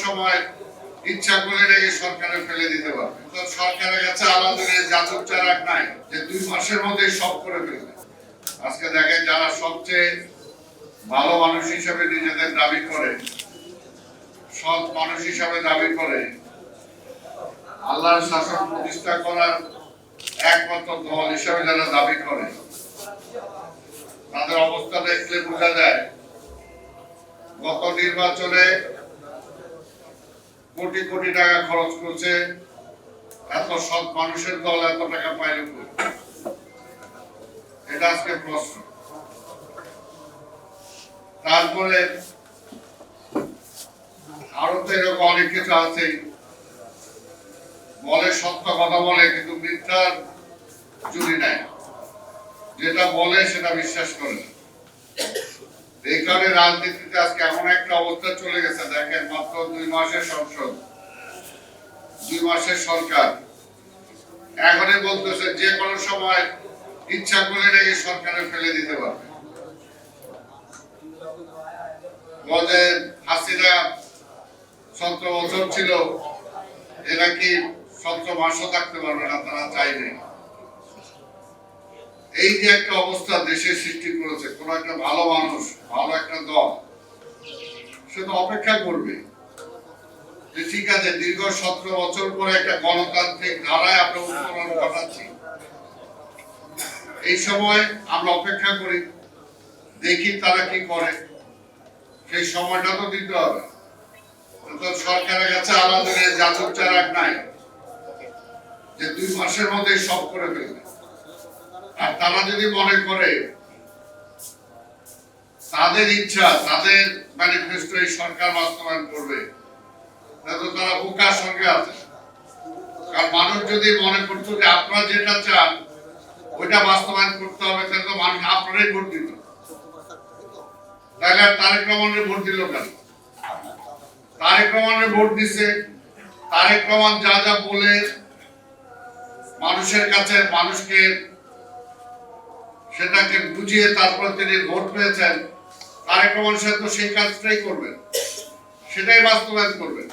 সময় ইচ্ছা করে রেখে সরকারে ফেলে দিতে পারবে। তো সরকারের কাছে আলাদা জাদুর চারাক নাই যে 2 মাসের মধ্যে সব করে ফেলবে। আজকে দেখেন যারা সবচেয়ে ভালো মানুষ হিসেবে নিজেদের দাবি করে, সৎ মানুষ হিসেবে দাবি করে, আল্লাহর শাসন প্রতিষ্ঠা করার একমাত্র দল হিসেবে যারা দাবি করে, তাদের অবস্থা দেখলে বোঝা যায় গত নির্বাচনে কোটি কোটি টাকা খরচ করছে। এত সৎ মানুষের দল এত টাকা পাইল কই? এটা আজকে প্রশ্ন। তারপরে আরো তো এরকম অনেক কিছু আছে, বলে সত্য কথা বলে কিন্তু মিথ্যার জুড়ি নেয়, যেটা বলে সেটা বিশ্বাস করে না। এই কারণে রাজনীতিতে আজকে এমন একটা অবস্থা চলে গেছে, দেখেন মাত্র 2 মাসের সংসদ, 2 মাসের সরকার, এখনই বলতেছে যে কোনো সময় ইচ্ছা করে রেখে সরকারে ফেলে দিতে পারবে। বলে হাসিনা 17 বছর ছিল, এরা কি 17 মাসও থাকতে পারবে না, তারা চাইবে। এই যে একটা অবস্থা দেশের সৃষ্টি করেছে, কোন একটা ভালো মানুষ, ভালো একটা দল, সে তো অপেক্ষা করবে যে ঠিক আছে দীর্ঘ 17 বছর পরে একটা গণতান্ত্রিক ধারায় আমরা উত্তরণ ঘটাচ্ছি, এই সময় আমরা অপেক্ষা করি, দেখি তারা কি করে। সেই সময়টা তো দিতে হবে। সরকারের কাছে আলাদা জাদুর চারাক নাই যে 2 মাসের মধ্যে সব করে ফেলবে। আর তারা যদি মনে করে তাদের ইচ্ছা, তাদের ম্যানিফেস্টো এই সরকার বাস্তবায়ন করবে, তাহলে তারা বোকার সঙ্গে আছে। কারণ মানুষ যদি মনে করতো যে আপনারা যেটা চান ওইটা বাস্তবায়ন করতে হবে, তাহলে তো মানুষ আপনারাই ভোট দিত। তাহলে আর তারেক রহমানের ভোট দিল কেন? তারেক রহমানের ভোট দিছে, তারেক রহমান যা যা বলে মানুষের কাছে, মানুষকে সেটাকে বুঝিয়ে তারপর তিনি ভোট পেয়েছেন, তারেক রহমান সাহেব তো সেই কাজটাই করবেন, সেটাই বাস্তবায়ন করবেন।